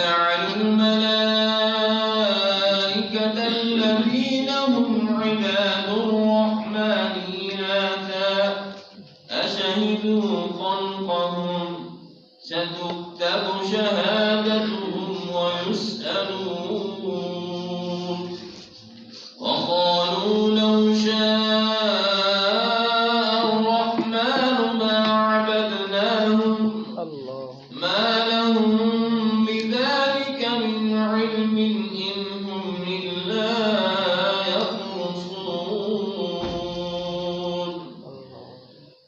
وجعلوا الملائكة الذين هم عباد الرحمن إناثا أشهدوا خلقهم ستكتب شهادتهم ويسألون وقالوا لو شاء الرحمن ما عبدناهم ما لهم بذلك من علم إن هم إلا يخرصون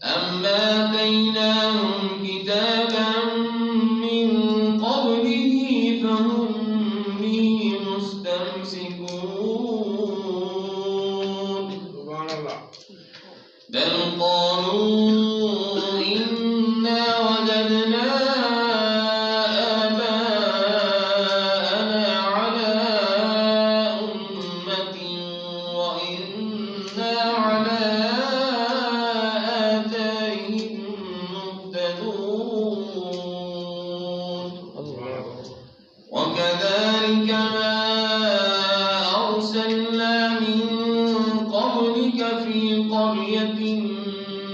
أم آتيناهم كتابا من قبله فهم به مستمسكون بل قالوا إنا وجدنا آباءنا على أمة وإنا على آثارهم مهتدون وكذلك ما أرسلنا من قبلك في قرية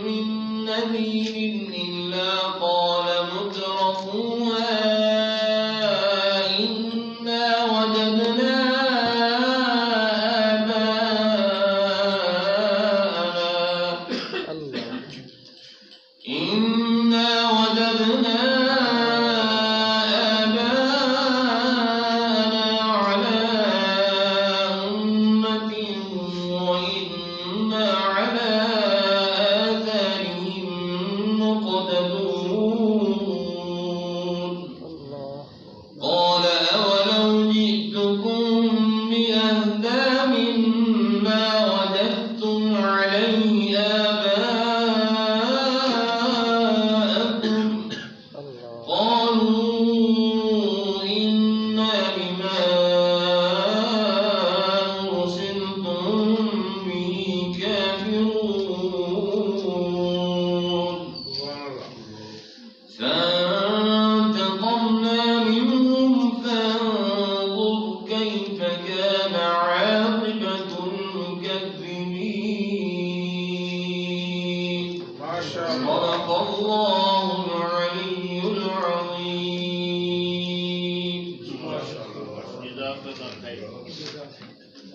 من نذير إلا قال مترفوها إنا وجدنا آباءنا على أمة وإنا على آثارهم مقتدون قال أولو جئتكم بأهدى مما وجدتم عليه آباءكم قالوا إنا بما أرسلتم به كافرون فانتقمنا منهم فانظر كيف كان عاقبة المكذبين صدق الله العلي العظيم.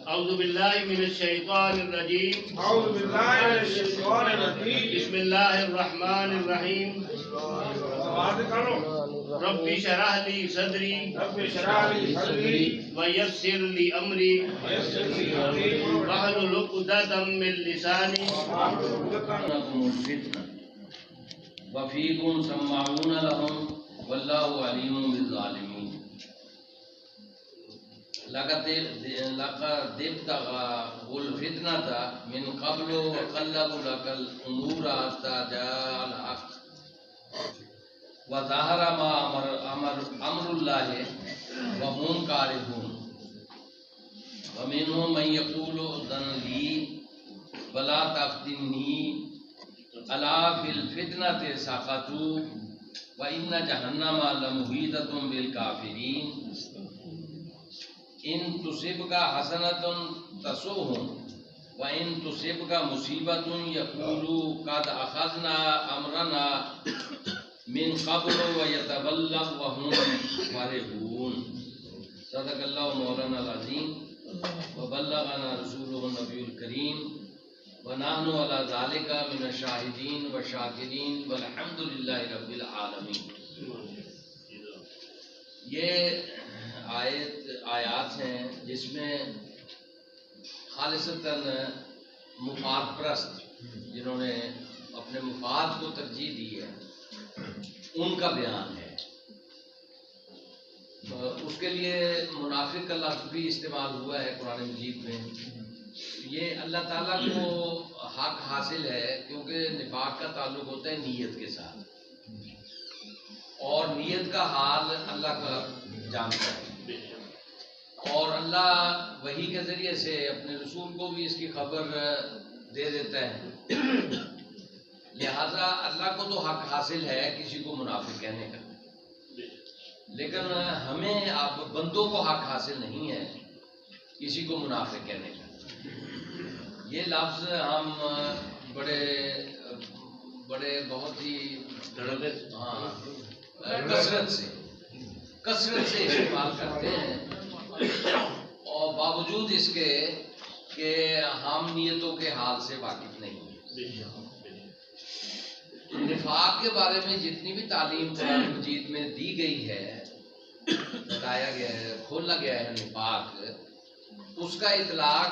أعوذ بالله من الشيطان الرجيم. بسم الله الرحمن الرحيم. رب اشرح لي صدري ويسر لي أمري واحلل عقدة من لساني. وفيكم سماعون لهم والله عليم بالظالمين. لقد ابتغوا الفتنة من قبل وقلبوا لك الأمور حتى جاء الحق وظهر ما أمر الله وهم كارهون ومنهم من يقول أذن لي ولا تفتني ألا في الفتنة سقطوا وإن جهنم لمحيطة بالكافرين إن تصبك حسنة تسؤهم وإن تصبك مصيبة يقولوا قد أخذنا أمرنا من قبل ويتولوا وهم فرحون. صدق الله مولانا العظيم وبلغنا رسوله النبي الكريم ونحن على ذلك من الشاهدين والشاكرين والحمد لله رب العالمين. یہ آیات ہیں جس میں خالصتاً مفاد پرست جنہوں نے اپنے مفاد کو ترجیح دی ہے ان کا بیان ہے. اس کے لیے منافق کا لفظ بھی استعمال ہوا ہے قرآن مجید میں. یہ اللہ تعالیٰ کو حق حاصل ہے کیونکہ نفاق کا تعلق ہوتا ہے نیت کے ساتھ اور نیت کا حال اللہ کا جانتا ہے اور اللہ وحی کے ذریعے سے اپنے رسول کو بھی اس کی خبر دے دیتا ہے. لہذا اللہ کو تو حق حاصل ہے کسی کو منافق کہنے کا. لیکن ہمیں اب بندوں کو حق حاصل نہیں ہے کسی کو منافق کہنے کا. یہ لفظ ہم بڑے بہت ہی کثرت سے استعمال کرتے ہیں، اور باوجود اس کے کہ ہم نیتوں کے حال سے واقف نہیں ہیں. نفاق کے بارے میں جتنی بھی تعلیم قرآن مجید میں دی گئی ہے، بتایا گیا ہے، کھولا گیا ہے نفاق، اس کا اطلاق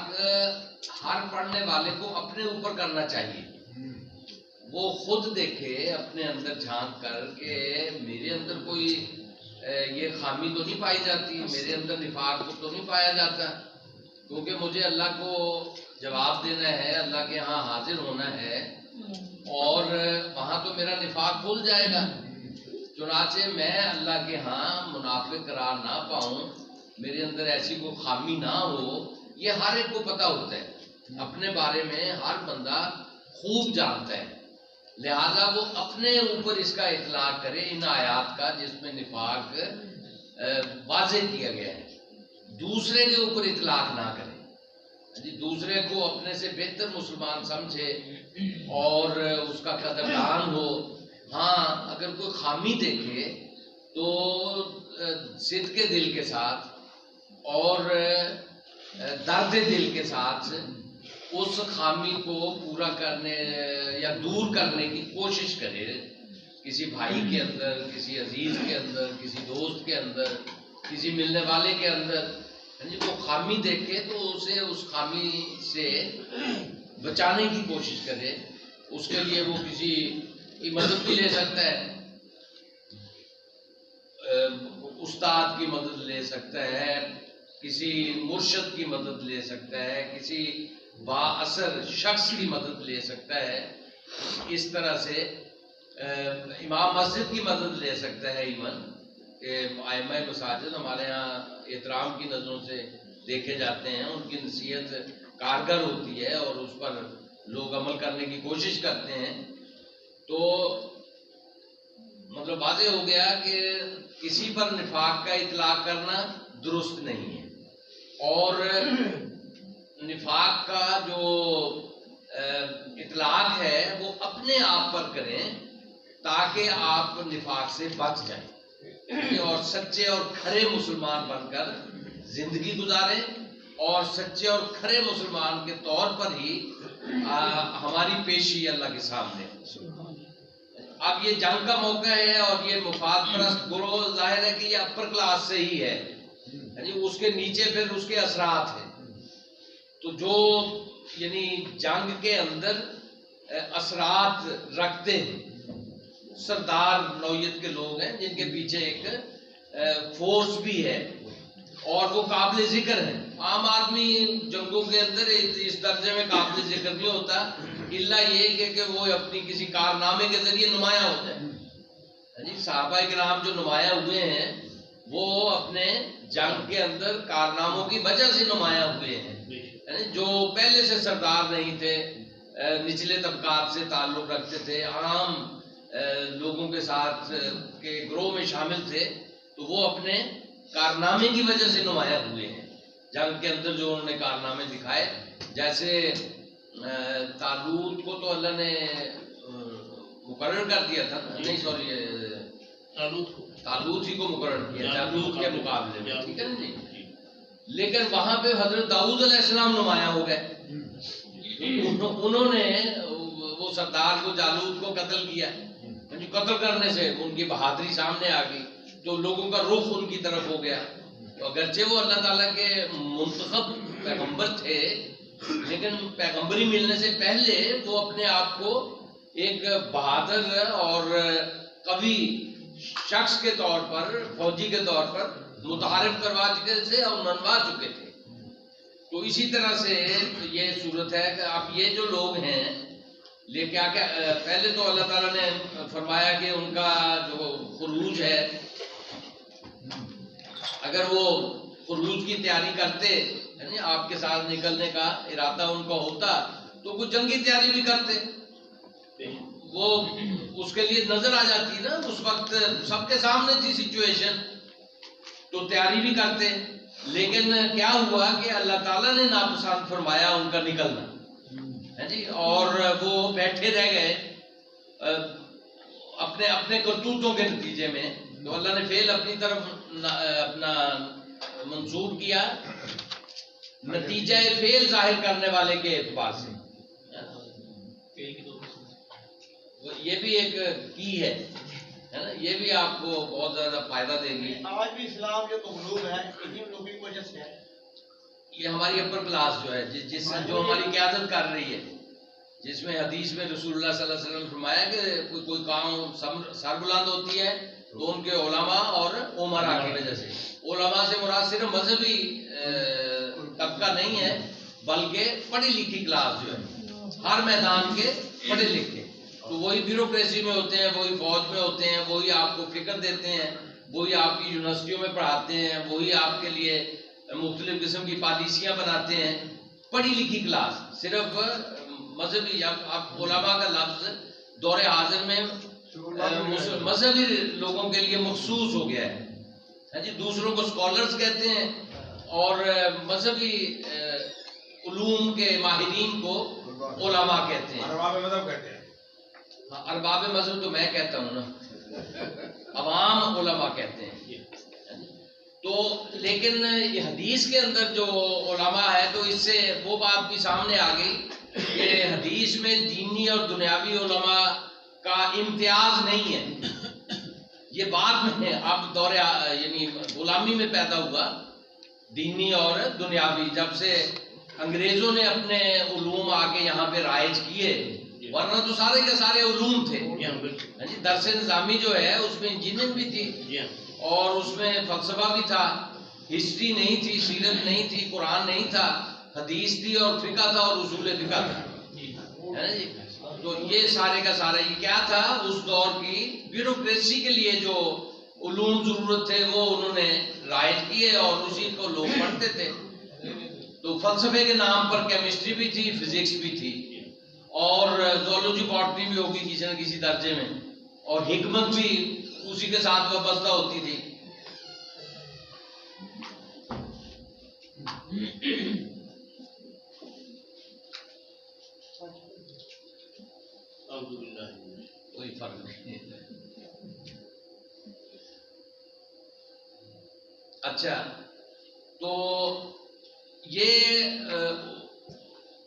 ہر پڑھنے والے کو اپنے اوپر کرنا چاہیے. وہ خود دیکھے اپنے اندر جھانک کر کہ میرے اندر کوئی یہ خامی تو نہیں پائی جاتی، میرے اندر نفاق تو نہیں پایا جاتا، کیونکہ مجھے اللہ کو جواب دینا ہے، اللہ کے ہاں حاضر ہونا ہے، اور وہاں تو میرا نفاق کھل جائے گا. چنانچہ میں اللہ کے ہاں منافق قرار نہ پاؤں، میرے اندر ایسی کوئی خامی نہ ہو. یہ ہر ایک کو پتہ ہوتا ہے، اپنے بارے میں ہر بندہ خوب جانتا ہے، لہذا وہ اپنے اوپر اس کا اطلاق کرے ان آیات کا جس میں نفاق واضح کیا گیا ہے، دوسرے کے اوپر اطلاق نہ کرے. دوسرے کو اپنے سے بہتر مسلمان سمجھے اور اس کا قدردان ہو. ہاں اگر کوئی خامی دیکھے تو صدق دل کے ساتھ اور درد دل کے ساتھ اس خامی کو پورا کرنے یا دور کرنے کی کوشش کرے. کسی بھائی کے اندر، کسی عزیز کے اندر، کسی دوست کے اندر، کسی ملنے والے کے اندر وہ خامی دیکھے تو اسے اس خامی سے بچانے کی کوشش کرے. اس کے لیے وہ کسی کی مدد بھی لے سکتا ہے، استاد کی مدد لے سکتا ہے، کسی مرشد کی مدد لے سکتا ہے، کسی با اثر شخص کی مدد لے سکتا ہے. اس طرح سے امام مسجد کی مدد لے سکتا ہے. ایمن کہ ائمہ مساجد ہمارے ہاں احترام کی نظروں سے دیکھے جاتے ہیں، ان کی نصیحت کارگر ہوتی ہے اور اس پر لوگ عمل کرنے کی کوشش کرتے ہیں. تو مطلب واضح ہو گیا کہ کسی پر نفاق کا اطلاق کرنا درست نہیں ہے، اور نفاق کا جو اطلاق ہے وہ اپنے آپ پر کریں تاکہ آپ نفاق سے بچ جائیں اور سچے اور کھرے مسلمان بن کر زندگی گزاریں، اور سچے اور کھرے مسلمان کے طور پر ہی ہماری پیشی اللہ کے سامنے. اب یہ جنگ کا موقع ہے اور یہ مفاد پرست گروہ ظاہر ہے کہ یہ اپر کلاس سے ہی ہے، یعنی اس کے نیچے پھر اس کے اثرات ہیں. تو جو یعنی جنگ کے اندر اثرات رکھتے ہیں سردار نوعیت کے لوگ ہیں جن کے پیچھے ایک فورس بھی ہے اور وہ قابل ذکر ہے. عام آدمی جنگوں کے اندر اس درجے میں قابل ذکر نہیں ہوتا الا یہ کہ وہ اپنی کسی کارنامے کے ذریعے نمایاں ہوتا ہے. صحابہ کرام جو نمایاں ہوئے ہیں وہ اپنے جنگ کے اندر کارناموں کی وجہ سے نمایاں ہوئے ہیں. جو پہلے سے سردار نہیں تھے، نچلے طبقات سے تعلق رکھتے تھے، عام لوگوں کے ساتھ کے گروہ میں شامل تھے، تو وہ اپنے کارنامے کی وجہ سے نمایاں ہوئے ہیں. جنگ کے اندر جو انہوں نے کارنامے دکھائے، جیسے طالوت کو تو اللہ نے مقرر کر دیا تھا، نہیں سوری طالوت ہی کو مقرر کیا جالوت کے مقابلے میں، ٹھیک ہے نا جی. لیکن وہاں پہ حضرت داؤد علیہ السلام نمایاں ہو گئے. انہوں نے وہ سردار کو جالوت کو قتل کیا، قتل کرنے سے ان کی بہادری سامنے آ گئی تو لوگوں کا رخ ان کی طرف ہو گیا. تو اگرچہ وہ اللہ تعالیٰ کے منتخب پیغمبر تھے لیکن پیغمبری ملنے سے پہلے وہ اپنے آپ کو ایک بہادر اور قوی شخص کے طور پر، فوجی کے طور پر متعارف کروا چکے تھے اور منوا چکے تھے. تو اسی طرح سے یہ صورت ہے کہ اب یہ جو لوگ ہیں لے کیا پہلے تو اللہ تعالیٰ نے فرمایا کہ ان کا جو خروج ہے، اگر وہ خروج کی تیاری کرتے، یعنی آپ کے ساتھ نکلنے کا ارادہ ان کا ہوتا تو وہ جنگی تیاری بھی کرتے، وہ اس کے لیے نظر آ جاتی نا. اس وقت سب کے سامنے تھی سچویشن تو تیاری بھی کرتے، لیکن کیا ہوا کہ اللہ تعالیٰ نے ناپسند فرمایا ان کا نکلنا ہے جی، اور وہ بیٹھے رہ گئے اپنے اپنے کرتوتوں کے نتیجے میں. تو اللہ نے فعل اپنی طرف اپنا منسوب کیا نتیجہ فعل ظاہر کرنے والے کے اعتبار سے. یہ بھی ایک کی ہے نا، یہ بھی آپ کو بہت زیادہ فائدہ دے گی. آج بھی اسلام جو مغلوب ہے انہی لوگوں کی وجہ سے ہے. یہ ہماری اپر کلاس جو ہے جس جو ہماری قیادت کر رہی ہے، جس میں حدیث میں رسول اللہ صلی اللہ علیہ وسلم نے فرمایا کہ کوئی کام سربلند ہوتی ہے تو ان کے علماء اور عمراء کی وجہ سے. علماء سے مراد صرف مذہبی طبقہ نہیں ہے، بلکہ پڑھی لکھی کلاس جو ہے، ہر میدان کے پڑھے لکھے. تو وہی بیوروکریسی میں ہوتے ہیں، وہی فوج میں ہوتے ہیں، وہی آپ کو فکر دیتے ہیں، وہی آپ کی یونیورسٹیوں میں پڑھاتے ہیں، وہی آپ کے لیے مختلف قسم کی پالیسیاں بناتے ہیں. پڑھی لکھی کلاس صرف مذہبی، اب علماء کا لفظ دور حاضر میں مذہبی لوگوں کے لیے مخصوص ہو گیا ہے جی. دوسروں کو اسکالرز کہتے ہیں اور مذہبی علوم کے ماہرین کو علماء کہتے ہیں. ارباب مذہب کہتے ہیں. ارباب مذہب تو میں کہتا ہوں نا، عوام علماء کہتے ہیں. تو لیکن یہ حدیث کے اندر جو علماء ہے تو اس سے وہ بات بھی سامنے آ گئی کہ حدیث میں دینی اور دنیاوی علماء کا امتیاز نہیں ہے. یہ بعد میں اب دور یعنی غلامی میں پیدا ہوا دینی اور دنیاوی، جب سے انگریزوں نے اپنے علوم آگے یہاں پہ رائج کیے، ورنہ تو سارے کے سارے علوم تھے. جی درس نظامی جو ہے اس میں انجینئرنگ بھی تھی اور اس میں فلسفہ بھی تھا، ہسٹری نہیں تھی، سیرت نہیں تھی، قرآن نہیں تھا، حدیث تھی اور فقہ تھا اور اصول فقہ تھا، ہے نا جی. تو یہ سارے کا سارا یہ کیا تھا، اس دور کی بیوروکریسی کے لیے جو علوم ضرورت تھے وہ انہوں نے رائج کیے اور اسی کو لوگ پڑھتے تھے. تو فلسفے کے نام پر کیمسٹری بھی تھی، فزکس بھی تھی اور زولوجی باٹنی بھی ہوگی کسی نہ کسی درجے میں، اور حکمت بھی اسی کے ساتھ وابستہ ہوتی تھی. کوئی فرق نہیں. اچھا، تو یہ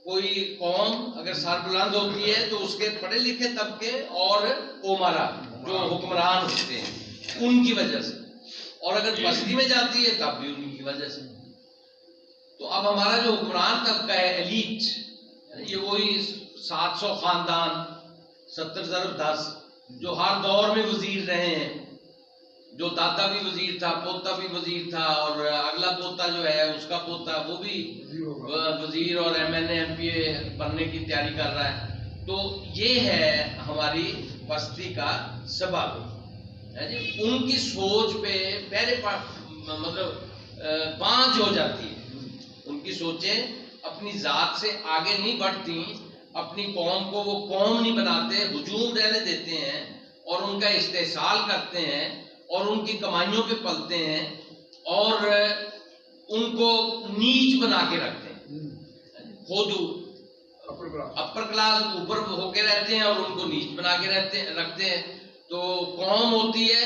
کوئی قوم اگر سربلند ہوتی ہے تو اس کے پڑھے لکھے طبقے اور عمرا جو حکمران ہوتے ہیں ان کی وجہ سے، اور اگر پستی میں جاتی ہے تب بھی ان کی وجہ سے. تو اب ہمارا جو حکمران طبقہ ہے ایلیٹ، یہ وہی 700 خاندان 70 × 10 جو ہر دور میں وزیر رہے ہیں، جو دادا بھی وزیر تھا، پوتا بھی وزیر تھا اور اگلا پوتا جو ہے اس کا پوتا وہ بھی وزیر اور MNA MPA بننے کی تیاری کر رہا ہے. تو یہ ہے ہماری پستی کا سبب ہے جی. ان کی سوچ پہ پہلے مطلب بانجھ ہو جاتی ہے، ان کی سوچیں اپنی ذات سے آگے نہیں بڑھتی، اپنی قوم کو وہ قوم نہیں بناتے، ہجوم رہنے دیتے ہیں اور ان کا استحصال کرتے ہیں اور ان کی کمائیوں پہ پلتے ہیں اور ان کو نیچ بنا کے رکھتے ہیں. خود اپر کلاس اوپر ہو کے رہتے ہیں اور ان کو نیچ بنا کے رکھتے ہیں. تو قوم ہوتی ہے،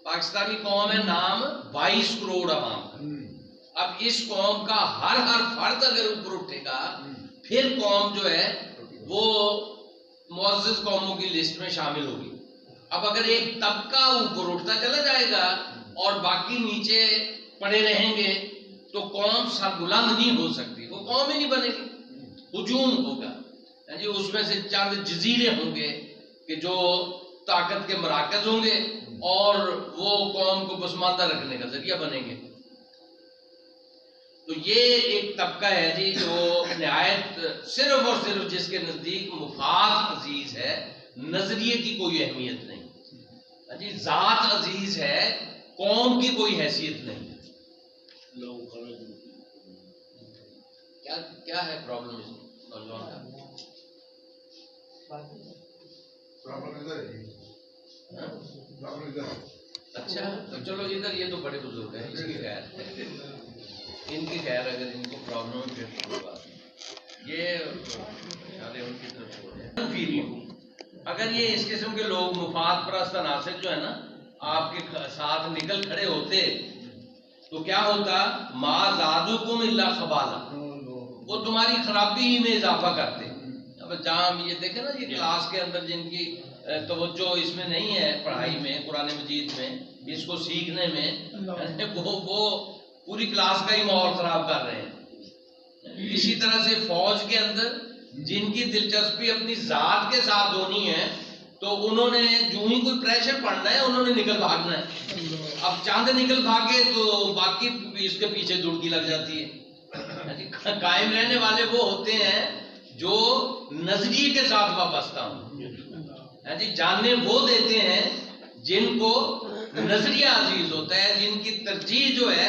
پاکستانی قوم ہے، نام 22 کروڑ عوام کا. اب اس قوم کا ہر فرد اگر اوپر اٹھے گا پھر قوم جو ہے وہ معزز قوموں کی لسٹ میں شامل ہوگی. اب اگر ایک طبقہ اوپر اٹھتا چلا جائے گا اور باقی نیچے پڑے رہیں گے تو قوم سربلند نہیں ہو سکتی، وہ قوم ہی نہیں بنے گی. ہجوم ہوگا جی، اس میں سے چند جزیرے ہوں گے کہ جو طاقت کے مراکز ہوں گے اور وہ قوم کو پسماندہ رکھنے کا ذریعہ بنیں گے. تو یہ ایک طبقہ ہے جی جو نہایت صرف اور صرف جس کے نزدیک مفاد عزیز ہے، نظریے کی کوئی اہمیت نہیں جی، ذات عزیز ہے، قوم کی کوئی حیثیت نہیں. کیا ہے پرابلم اس نوجوان کا؟ اچھا تو چلو ادھر یہ تو بڑے بزرگ ہیں، اس کی خیر ان کی خیر، اگر ان کو پرابلم ہے پھر کوئی بات نہیں، یہ ان کی طرف چھوڑ دیں۔ اگر یہ اس قسم کے لوگ مفاد پرست عناصر جو ہے نا آپ کے ساتھ نکل کھڑے ہوتے تو کیا ہوتا؟ ما زادوکم الا خبالا، وہ تمہاری خرابی ہی میں اضافہ کرتے۔ اب جہاں ہم یہ دیکھیں نا، یہ کلاس کے اندر جن کی توجہ اس میں نہیں ہے، پڑھائی میں، قرآن مجید میں، اس کو سیکھنے میں، وہ پوری کلاس کا ہی ماحول خراب کر رہے ہیں۔ اسی طرح سے فوج کے اندر جن کی دلچسپی اپنی ذات کے ساتھ ہونی ہے تو انہوں نے جو ہی کوئی پریشر پڑنا ہے انہوں نے نکل بھاگنا ہے۔ اب چاند نکل بھاگے تو باقی اس کے پیچھے دڑکی لگ جاتی ہے۔ قائم رہنے والے وہ ہوتے ہیں جو نظریے کے ساتھ وابستہ ہوں، جاننے وہ دیتے ہیں جن کو نظریہ عزیز ہوتا ہے، جن کی ترجیح جو ہے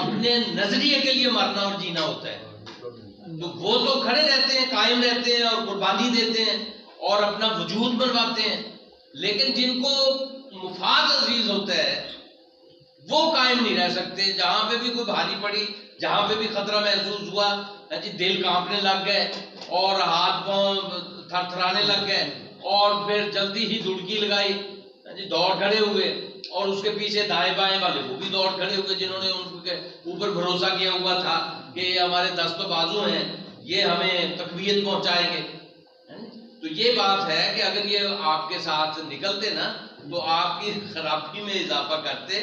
اپنے نظریے کے لیے مرنا اور جینا ہوتا ہے، تو وہ تو کھڑے رہتے ہیں، قائم رہتے ہیں اور قربانی دیتے ہیں اور اپنا وجود بنواتے ہیں، لیکن جن کو مفاد عزیز ہوتا ہے وہ قائم نہیں رہ سکتے۔ جہاں پہ بھی کوئی بھاری پڑی، جہاں پہ بھی خطرہ محسوس ہوا، دل کانپنے لگ گئے اور ہاتھ پاؤں تھر تھرانے لگ گئے اور پھر جلدی ہی دڑکی لگائی، دوڑ کھڑے ہوئے، اور اس کے پیچھے دائیں بائیں والے وہ بھی دوڑ کھڑے ہوئے جنہوں نے ان کے اوپر بھروسہ کیا ہوا تھا کہ ہمارے دست و بازو ہیں، یہ ہمیں تقویت پہنچائیں گے۔ تو یہ بات ہے کہ اگر یہ آپ کے ساتھ نکلتے نا تو آپ کی خرابی میں اضافہ کرتے۔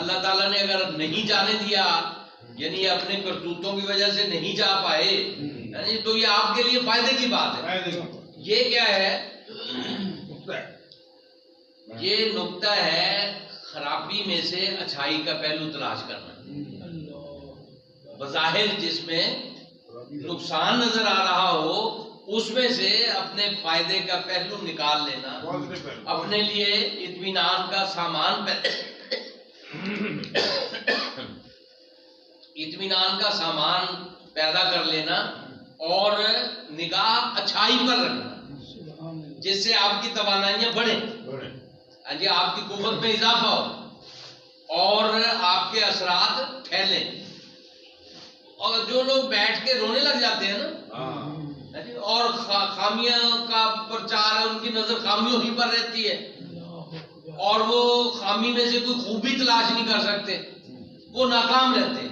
اللہ تعالیٰ نے اگر نہیں جانے دیا، یعنی اپنے کرتوتوں کی وجہ سے نہیں جا پائے، تو یہ آپ کے لیے فائدے کی بات ہے۔ یہ کیا ہے؟ یہ نقطہ ہے خرابی میں سے اچھائی کا پہلو تلاش کرنا۔ بظاہر جس میں نقصان نظر آ رہا ہو اس میں سے اپنے فائدے کا پہلو نکال لینا، اپنے لیے اطمینان کا سامان پیدا کر لینا اور نگاہ اچھائی پر رکھنا، جس سے آپ کی توانائیاں بڑھیں، آپ کی قوت میں اضافہ ہو اور آپ کے اثرات پھیلیں۔ اور جو لوگ بیٹھ کے رونے لگ جاتے ہیں نا اور خامیاں کا پرچار ہے، ان کی نظر خامیوں ہی پر رہتی ہے اور وہ خامی میں سے کوئی خوبی تلاش نہیں کر سکتے، وہ ناکام رہتے ہیں۔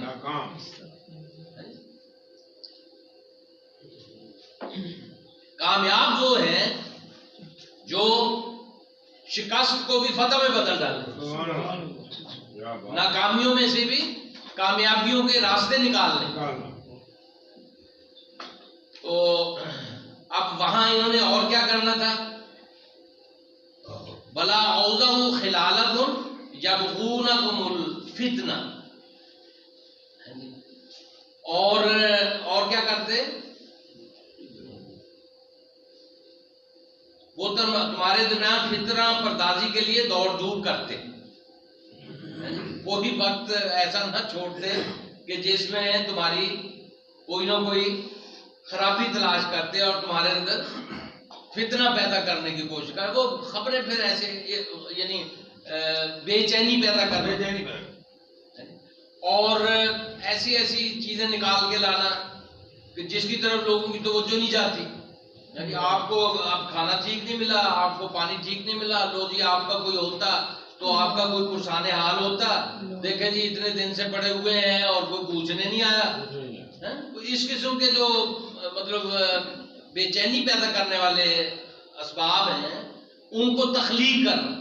کامیاب وہ ہیں جو شکست کو بھی فتح میں بدل ڈالیں، ناکامیوں میں سے بھی کامیابیوں کے راستے نکال لیں۔ تو اب وہاں انہوں نے اور کیا کرنا تھا؟ بلا اوضعوا خلالکم یبغونکم الفتنہ، اور کیا کرتے؟ وہ تمہارے درمیان فتنہ پردازی کے لیے دوڑ دھوپ کرتے، کوئی وقت ایسا نہ چھوڑتے کہ جس میں تمہاری کوئی نہ کوئی خرابی تلاش کرتے اور تمہارے اندر فتنہ پیدا کرنے کی کوشش کرتے۔ وہ خبریں پھر ایسے یعنی بے چینی پیدا کرنے اور ایسی ایسی چیزیں نکال کے لانا کہ جس کی طرف لوگوں کی توجہ نہیں جاتی، یعنی آپ کو اب کھانا ٹھیک نہیں ملا، آپ کو پانی ٹھیک نہیں ملا، لو جی آپ کا کوئی ہوتا تو آپ کا کوئی پرسان حال ہوتا، دیکھیں جی اتنے دن سے پڑے ہوئے ہیں اور کوئی پوچھنے نہیں آیا۔ اس قسم کے جو مطلب بے چینی پیدا کرنے والے اسباب ہیں ان کو تخلیق کرنا،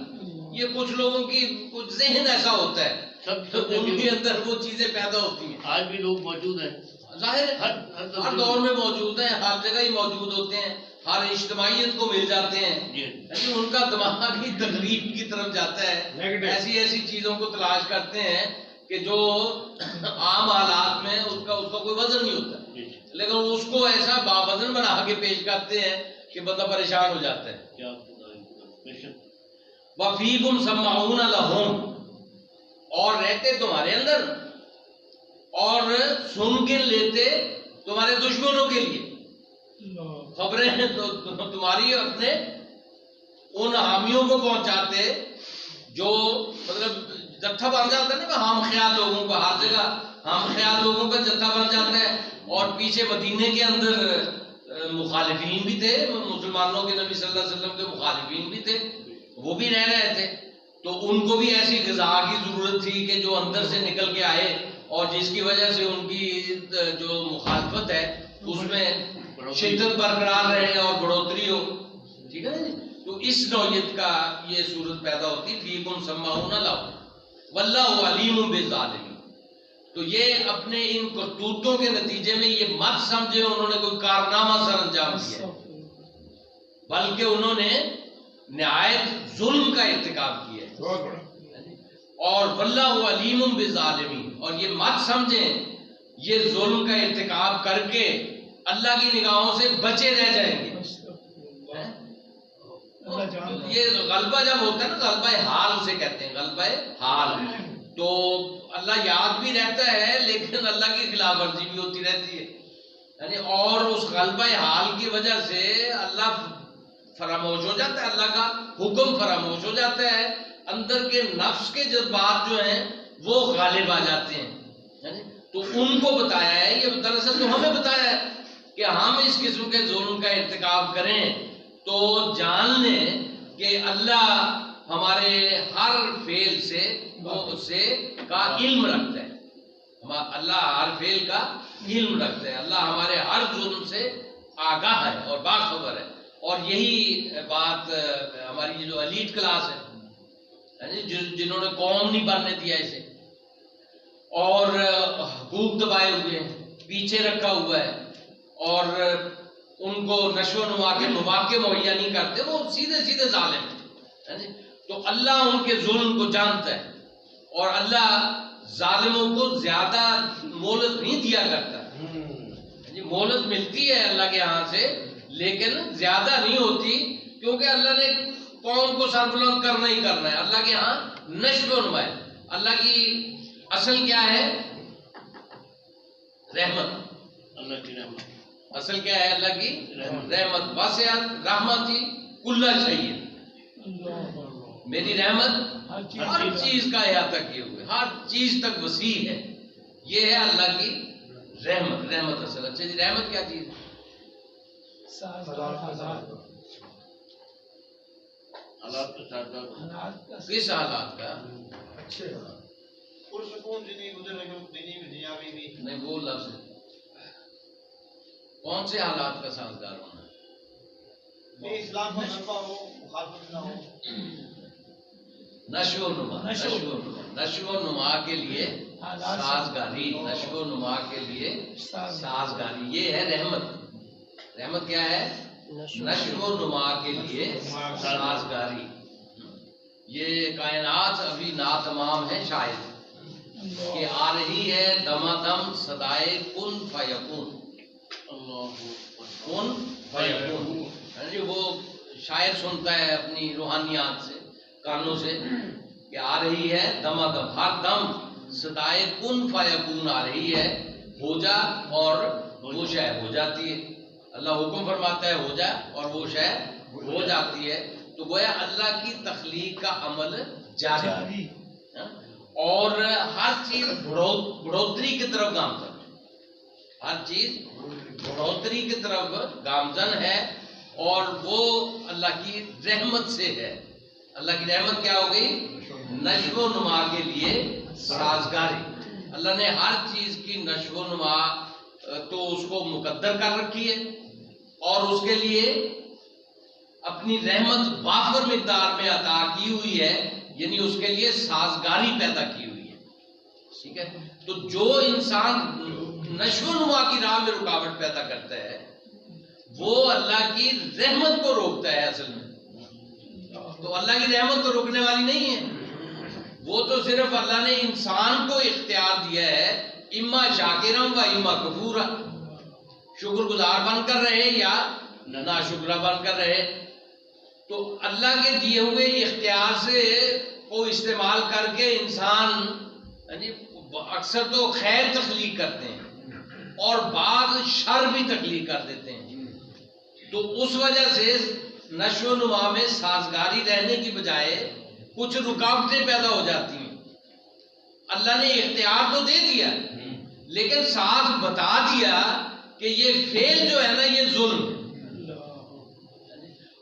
یہ کچھ لوگوں کی کچھ ذہن ایسا ہوتا ہے ان کے اندر وہ چیزیں پیدا ہوتی ہیں۔ آج بھی لوگ موجود ہیں، ظاہر ہر دور میں موجود ہیں، ہر جگہ ہی موجود ہوتے ہیں، ہر اجتماعیت کو مل جاتے ہیں، یعنی ان کا دماغ ہی تقریب کی طرف جاتا ہے، ایسی ایسی چیزوں کو تلاش کرتے ہیں کہ جو عام حالات میں اس کا کوئی وزن نہیں ہوتا، لیکن اس کو ایسا باوزن بنا کے پیش کرتے ہیں کہ بندہ پریشان ہو جاتا ہے۔ وَفِيكُمْ سَمَّعُونَ لَهُمْ، اور رہتے تمہارے اندر اور سن کے لیتے تمہارے دشمنوں کے لیے خبریں، تو تمہاری اپنے ان حامیوں کو پہنچاتے جو مطلب جتھا بن جاتا ہے نا، ہم خیال لوگوں کا، ہر جگہ ہم خیال لوگوں کا جتھا بن جاتا ہے. اور پیچھے مدینے کے اندر مخالفین بھی تھے، مسلمانوں کے نبی صلی اللہ علیہ وسلم کے مخالفین بھی تھے، وہ بھی رہ رہے تھے. تو ان کو بھی ایسی غذا کی ضرورت تھی کہ جو اندر سے نکل کے آئے، اور جس کی وجہ سے ان کی جو مخالفت ہے اس میں شدت برقرار رہے اور بڑھوتری ہو. ٹھیک ہے نا جی. تو اس نوعیت کا یہ صورت پیدا ہوتی. فیکم سماعون لہ واللہ علیم بالظالمین. تو یہ اپنے ان کرتوتوں کے نتیجے میں یہ مت سمجھے انہوں نے کوئی کارنامہ سر انجام دیا، بلکہ انہوں نے نہایت ظلم کا ارتکاب کیا ہے. اور واللہ علیم بالظالمین، اور یہ مت سمجھیں یہ ظلم کا ارتکاب کر کے اللہ کی نگاہوں سے بچے رہ جائیں گے. یہ غلبہ جب ہوتا ہے نا، غلبہ حال اسے کہتے ہیں، غلبہ حال. تو اللہ یاد بھی رہتا ہے لیکن اللہ کی خلاف ورزی بھی ہوتی رہتی ہے، یعنی اور اس غلبہ حال کی وجہ سے اللہ فراموش ہو جاتا ہے، اللہ کا حکم فراموش ہو جاتا ہے. اندر کے نفس کے جذبات جو ہیں وہ غالب آ جاتے ہیں. تو ان کو بتایا ہے، یہ دراصل تو ہمیں بتایا ہے کہ ہم اس قسم کے ظلم کا ارتکاب کریں تو جان لیں کہ اللہ ہمارے ہر فعل سے کا علم رکھتا ہے. اللہ ہر فعل کا علم رکھتا ہے، اللہ ہمارے ہر ظلم سے آگاہ ہے اور باخبر ہے. اور یہی بات ہماری جو ایلیٹ کلاس ہے، جنہوں نے قوم نہیں بننے دیا اسے، اور حقوق دبائے ہوئے ہیں، پیچھے رکھا ہوا ہے، اور ان کو نشو و نما کے مواقع مہیا نہیں کرتے، وہ سیدھے سیدھے ظالم ہیں. تو اللہ ان کے ظلم کو جانتا ہے، اور اللہ ظالموں کو زیادہ مہلت نہیں دیا کرتا. مہلت ملتی ہے اللہ کے ہاں سے لیکن زیادہ نہیں ہوتی، کیونکہ اللہ نے قوم کو سربلند کرنا ہی کرنا ہے. اللہ کے ہاں نشو و نما ہے. اللہ کی اصل کیا ہے؟ رحمت. اللہ کی رحمت اصل کیا ہے؟ اللہ کی رحمت. واسعت رحمتی کل شیء، میری رحمت ہر چیز کا احاطہ کیے ہوئے، ہر چیز تک وسیع ہے. یہ ہے اللہ کی رحمت. رحمت اصل. اچھا جی، رحمت کیا چیز ہے؟ حالات کے ساتھ کس حالات کا؟ پرسکون زندگی گزر رہی ہو، دینی بھی دنیاوی بھی. نہیں، وہ لفظ کون سے حالات کا سازگار ہونا ہے؟ یہ اسلام کا غلبہ ہو، مخالفت نہ ہو. نشو و نما. نشو و نما کے لیے سازگاری. نشو و نما کے لیے سازگاری، یہ ہے رحمت. رحمت کیا ہے؟ نشو و نما کے لیے سازگاری. یہ کائنات ابھی ناتمام ہے شاید کہ آ رہی ہے دمادم صدائے کن فیکون. کن فیکون، یعنی وہ شاعر سنتا ہے اپنی روحانیات سے، کانوں سے، کہ آ رہی ہے دمادم، ہر دم صدائے کن فیکون آ رہی ہے، ہو جا، اور وہ شے ہو جاتی ہے. اللہ حکم فرماتا ہے ہو جا، اور وہ شے ہو جاتی ہے. تو گویا اللہ کی تخلیق کا عمل جاری، اور ہر چیز بڑھوتری کی طرف گامزن ہے. ہر چیز بڑھوتری کی طرف گامزن ہے، اور وہ اللہ کی رحمت سے ہے. اللہ کی رحمت کیا ہو گئی؟ نشو و نما کے لیے سازگاری. اللہ نے ہر چیز کی نشو و نما تو اس کو مقدر کر رکھی ہے، اور اس کے لیے اپنی رحمت وافر مقدار میں عطا کی ہوئی ہے، یعنی اس کے لیے سازگاری پیدا کی ہوئی ہے. ٹھیک ہے. تو جو انسان نشو و نما کی راہ میں رکاوٹ پیدا کرتا ہے وہ اللہ کی رحمت کو روکتا ہے اصل میں. تو اللہ کی رحمت تو روکنے والی نہیں ہے، وہ تو صرف اللہ نے انسان کو اختیار دیا ہے، اما شاکرم و اما کفورا، شکر گزار بن کر رہے یا ناشکرہ بن کر رہے. تو اللہ کے دیے ہوئے اختیار سے کو استعمال کر کے انسان یعنی اکثر تو خیر تخلیق کرتے ہیں اور بعض شر بھی تخلیق کر دیتے ہیں. تو اس وجہ سے نشو و نما میں سازگاری رہنے کی بجائے کچھ رکاوٹیں پیدا ہو جاتی ہیں. اللہ نے اختیار تو دے دیا لیکن ساتھ بتا دیا کہ یہ فعل جو ہے نا یہ ظلم ہے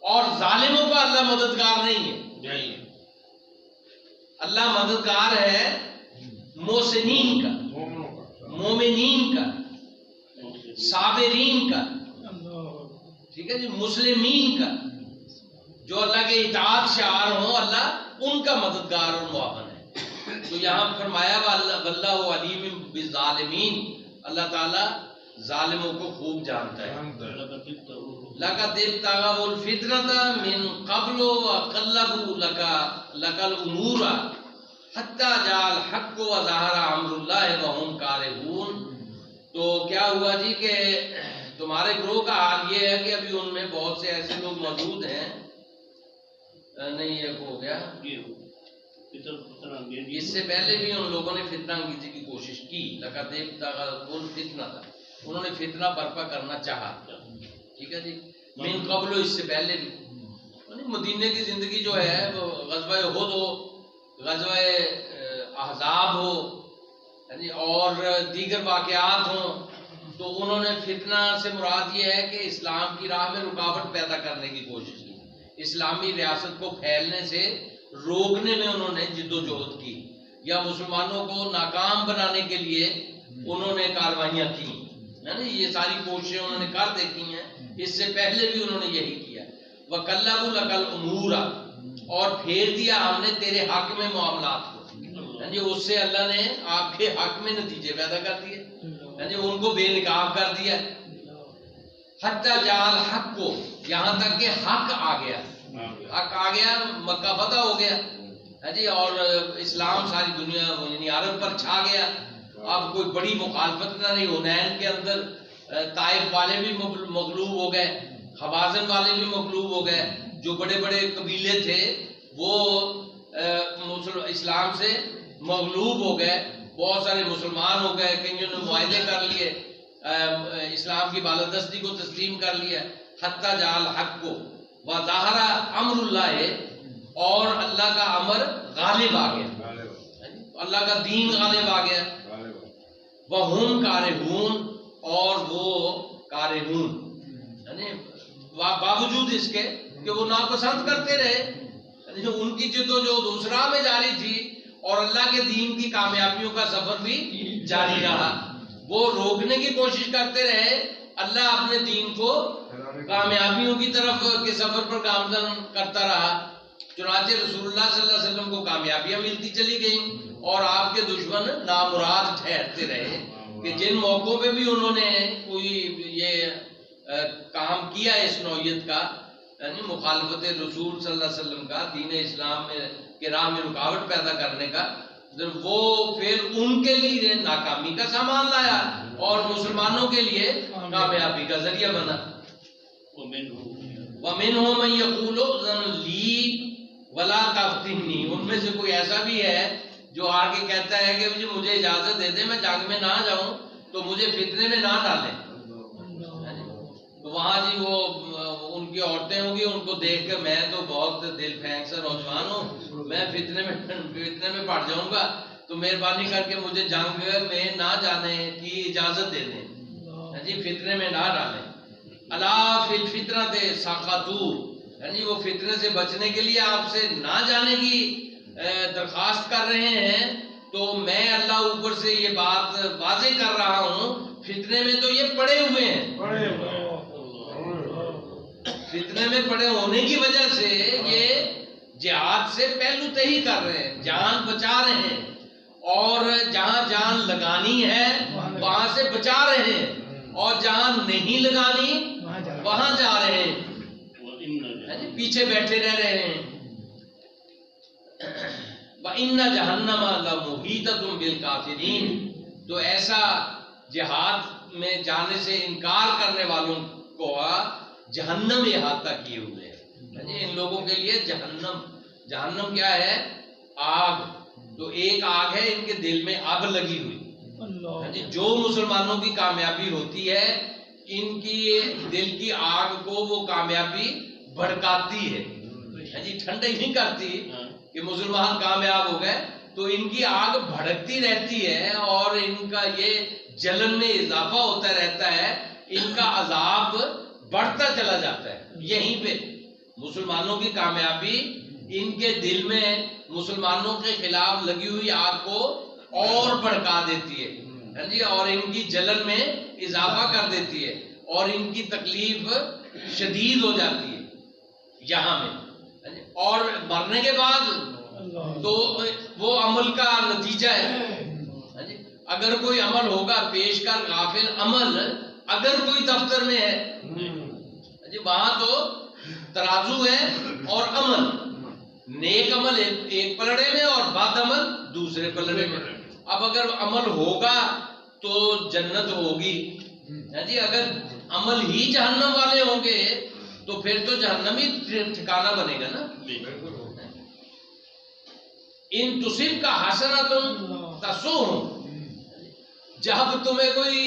اور ظالموں کا اللہ مددگار نہیں ہے. اللہ مددگار ہے محسنین کا، مومنین کا، صابرین کا، ٹھیک ہے جی، مسلمین کا، جو اللہ کے اطاعت شعار ہوں اللہ ان کا مددگار اور معاون ہے. تو یہاں فرمایا واللہ علیم بالظالمین، اللہ تعالیٰ ظالموں کو خوب جانتا ہے. لَقَدِ ابْتَغَوُا الْفِتْنَةَ مِنْ قَبْلُ وَقَلَّبُوا لَكَ الْأُمُورَ حَتَّى جَاءَ الْحَقُّ وَظَهَرَ أَمْرُ اللَّهِ وَهُمْ كَارِهُونَ. تو کیا ہوا جی کہ تمہارے گروہ کا حال یہ ہے کہ ابھی ان میں بہت سے ایسے لوگ موجود ہیں، نہیں یہ ہو گیا، اس سے پہلے بھی ان لوگوں نے فتنہ انگیزی کی کوشش کی. لَقَدِ ابْتَغَوُا الْفِتْنَةَ، انہوں نے فتنہ برپا کرنا چاہا، ٹھیک ہے جی، من قبل، اس سے پہلے بھی. مدینے کی زندگی جو ہے وہ غزوہ احد ہو، غزوہ احزاب ہو اور دیگر واقعات ہوں، تو انہوں نے فتنہ سے مراد یہ ہے کہ اسلام کی راہ میں رکاوٹ پیدا کرنے کی کوشش کی، اسلامی ریاست کو پھیلنے سے روکنے میں انہوں نے جد و جہد کی، یا مسلمانوں کو ناکام بنانے کے لیے انہوں نے کاروائیاں کی. یہ ساری کوششیں انہوں نے کر دیکھی ہیں، اس سے پہلے بھی انہوں نے یہی کیا. وَقَلَّبُوا لَكَ الْأُمُورَ، اور پھیر دیا ہم نے تیرے حق میں معاملات کو، اس سے اللہ نے آپ کے حق میں نتیجے پیدا کر دیے، ان کو بے نقاب کر دیا. حَتَّى جَاءَ الْحَقُّ، یہاں تک کہ حق آ گیا، حق آ گیا، مکہ فتح ہو گیا اور اسلام ساری دنیا یعنی عرب پر چھا گیا. اب کوئی بڑی مخالفت نہ رہی. حنین کے اندر طائف والے بھی مغلوب ہو گئے، حوازن والے بھی مغلوب ہو گئے، جو بڑے بڑے قبیلے تھے وہ اسلام سے مغلوب ہو گئے، بہت سارے مسلمان ہو گئے، کئیوں نے معاہدے کر لیے، اسلام کی بالادستی کو تسلیم کر لیا. حتی جاء الحق وظہر امر اللہ، اور اللہ کا امر غالب آ گیا، اللہ کا دین غالب آ گیا. وَهُمْ كَارِهُونَ، اور وہ کارہون، یعنی باوجود اس کے کہ وہ ناپسند کرتے رہے، ان کی جد و جہد دوسرا میں جاری تھی اور اللہ کے دین کی کامیابیوں کا سفر بھی جاری رہا. وہ روکنے کی کوشش کرتے رہے، اللہ اپنے دین کو کامیابیوں کی طرف کے سفر پر گامزن کرتا رہا. چنانچہ رسول اللہ صلی اللہ علیہ وسلم کو کامیابیاں ملتی چلی گئیں اور آپ کے دشمن نامراد ٹھہرتے رہے کہ جن موقعوں پہ بھی انہوں نے کوئی یہ کام کیا اس نوعیت کا، یعنی مخالفت رسول صلی اللہ علیہ وسلم کا، دین اسلام کے راہ میں رکاوٹ پیدا کرنے کا، وہ پھر ان کے لیے ناکامی کا سامان لایا اور مسلمانوں کے لیے کامیابی کا ذریعہ بنا. وَمِنْهُم مَّن يَقُولُ ائْذَنْ لِي وَلَا تَفْتِنِّي، ان میں سے کوئی ایسا بھی ہے جو آگے کہتا ہے کہ مجھے اجازت دے دے، میں جنگ میں نہ جاؤں تو مجھے فتنے میں نہ ڈالیں. تو وہاں جی وہ ان کی عورتیں ہوں گی، ان کو دیکھ کر میں تو بہت دل پھینک سا نوجوان ہوں، میں فتنے میں پڑ جاؤں گا، تو مہربانی کر کے مجھے جنگ میں نہ جانے کی اجازت دے دیں، جی فتنے میں نہ ڈالیں. الا فی الفتنۃ سقطوا، یعنی وہ فتنے سے بچنے کے لیے آپ سے نہ جانے کی درخواست کر رہے ہیں، تو میں اللہ اوپر سے یہ بات واضح کر رہا ہوں، فتنے میں تو یہ پڑے ہوئے ہیں، فتنے میں پڑے ہونے کی وجہ سے یہ جہاد سے پہلو تہی کر رہے ہیں، جان بچا رہے ہیں، اور جہاں جان لگانی ہے وہاں سے بچا رہے ہیں، اور جہاں نہیں لگانی وہاں جا رہے ہیں، پیچھے بیٹھے رہ رہے ہیں. وَإِنَّ جَهَنَّمَ لَمُحِيطَةٌ بِالْكَافِرِينَ، تو ایسا جہاد میں جانے سے انکار کرنے والوں کو جہنم احاطہ کیے ہوئے ہیں. ان لوگوں کے لیے جہنم کیا ہے؟ آگ. تو ایک آگ ہے ان کے دل میں آگ لگی ہوئی، جو مسلمانوں کی کامیابی ہوتی ہے ان کی دل کی آگ کو وہ کامیابی بھڑکاتی ہے، ٹھنڈی نہیں کرتی کہ مسلمان کامیاب ہو گئے، تو ان کی آگ بھڑکتی رہتی ہے اور ان کا یہ جلن میں اضافہ ہوتا رہتا ہے، ان کا عذاب بڑھتا چلا جاتا ہے۔ یہیں پہ مسلمانوں کی کامیابی ان کے دل میں مسلمانوں کے خلاف لگی ہوئی آگ کو اور بھڑکا دیتی ہے جی، اور ان کی جلن میں اضافہ کر دیتی ہے اور ان کی تکلیف شدید ہو جاتی ہے یہاں میں، اور مرنے کے بعد تو وہ عمل کا نتیجہ ہے۔ اگر کوئی عمل ہوگا پیش کر غافل عمل، اگر کوئی دفتر میں ہے جی، وہاں تو ترازو ہے اور عمل، نیک عمل ایک پلڑے میں اور بد عمل دوسرے پلڑے میں۔ اب اگر عمل ہوگا تو جنت ہوگی جی، اگر عمل ہی جہنم والے ہوں گے تو پھر تو جہنم ہی ٹھکانہ بنے گا نا۔ ان تصب کا حسنۃ تسؤہم، جب تمہیں کوئی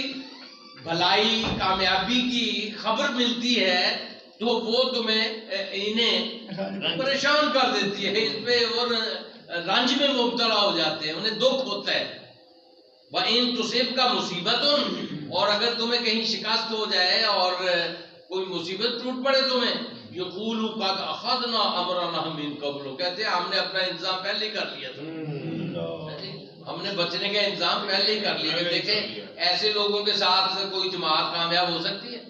بھلائی کامیابی کی خبر ملتی ہے تو وہ انہیں پریشان کر دیتی ہے، اس پہ اور رنج میں مبتلا ہو جاتے ہیں، انہیں دکھ ہوتا ہے۔ وَإِن تُصِبْكَ مُصِیبَةٌ، اور اگر تمہیں کہیں شکست ہو جائے اور کوئی مصیبت ٹوٹ پڑے تمہیں، یقولوا قد اخذنا امرنا من قبل، کہتے ہیں ہم نے اپنا انتظام پہلے ہی کر لیا تھا، ہم نے بچنے کا انتظام پہلے ہی کر لیا۔ دیکھیں ایسے لوگوں کے ساتھ کوئی جماعت کامیاب ہو سکتی ہے؟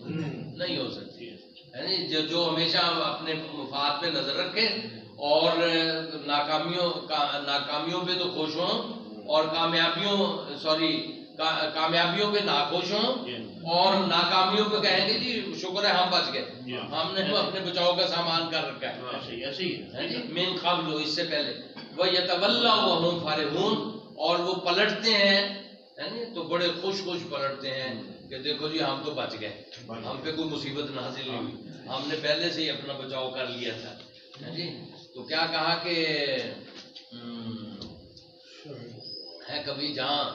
نہیں ہو سکتی ہے، جو ہمیشہ اپنے مفاد پہ نظر رکھے اور ناکامیوں پہ تو خوش ہوں اور کامیابیوں پہ ناخوش ہوں، اور ناکامیوں پہ کہیں گے جی شکر ہے ہم بچ گئے، ہم نے اپنے بچاؤ کا سامان کر رکھا ہے من قبل، اس سے پہلے۔ وَيَتَوَلَّوْا وَهُمْ فَرِحُونَ، اور وہ پلٹتے ہیں تو بڑے خوش پلٹتے ہیں کہ دیکھو جی ہم تو بچ گئے، ہم پہ کوئی مصیبت نازل نہیں ہوئی، ہم نے پہلے سے ہی اپنا بچاؤ کر لیا تھا جی۔ تو کیا کہا کہ ہے کبھی جان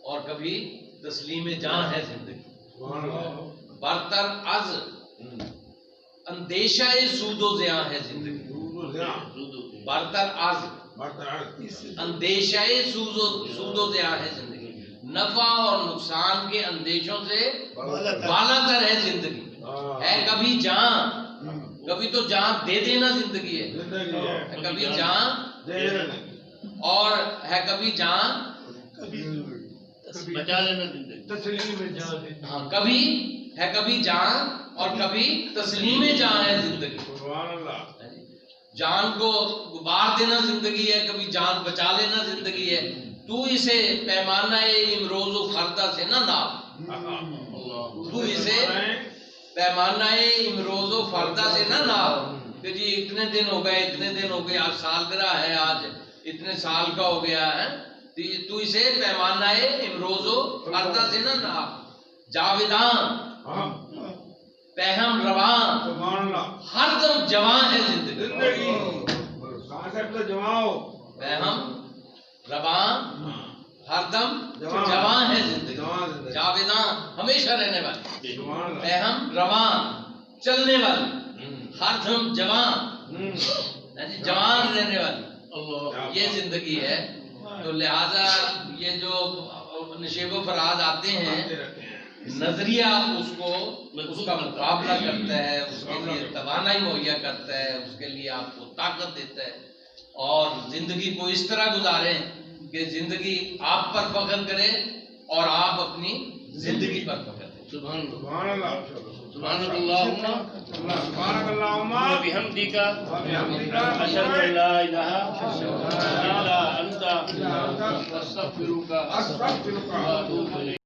اور کبھی تسلیم جان ہے زندگی، برتر از اندیشہ سود و زیاں ہے زندگی، برتر از اندیشہ سود و زیاں ہے زندگی، نفع اور نقصان کے اندیشوں سے بالا تر ہے زندگی۔ ہے کبھی جان، کبھی تو جان دے دینا زندگی ہے، کبھی جان اور ہے کبھی جان بچا لینا زندگی، ہاں کبھی ہے کبھی جان اور کبھی تسلیم جان ہے زندگی۔ جان کو گبار دینا زندگی ہے، کبھی جان بچا لینا زندگی ہے۔ تو اسے پیمانہ امروز و فردہ سے نہ ناپ، تو اسے پیمانہ امروز و فردہ سے نہ ناپ کہ جی اتنے دن ہو گئے، اتنے دن ہو گئے، آج سالگرہ ہے، آج اتنے سال کا ہو گیا ہے، تو اسے پیمانہ امروز و فردہ سے نہ ناپ۔ جاویدان پہم رواں، ہر دم جوان ہے زندگی، پہم رواں ہر دم جوان ہے زندگی، جاویدان ہمیشہ رہنے والی، پہم رواں چلنے والی، ہر دم جوان جوان رہنے والی، یہ زندگی ہے۔ تو لہذا یہ جو نشیب و فراز آتے ہیں، نظریہ اس کا مقابلہ کرتا ہے، اس کے لیے توانائی مہیا کرتا ہے، اس کے لیے آپ کو طاقت دیتا ہے، اور زندگی کو اس طرح گزاریں کہ زندگی آپ پر فخر کرے اور آپ اپنی زندگی پر فخر کریں۔ سبحان اللہ، سبحانک اللہم و بحمدک، اشہد ان لا الہ الا انت، استغفرک و اتوب الیک۔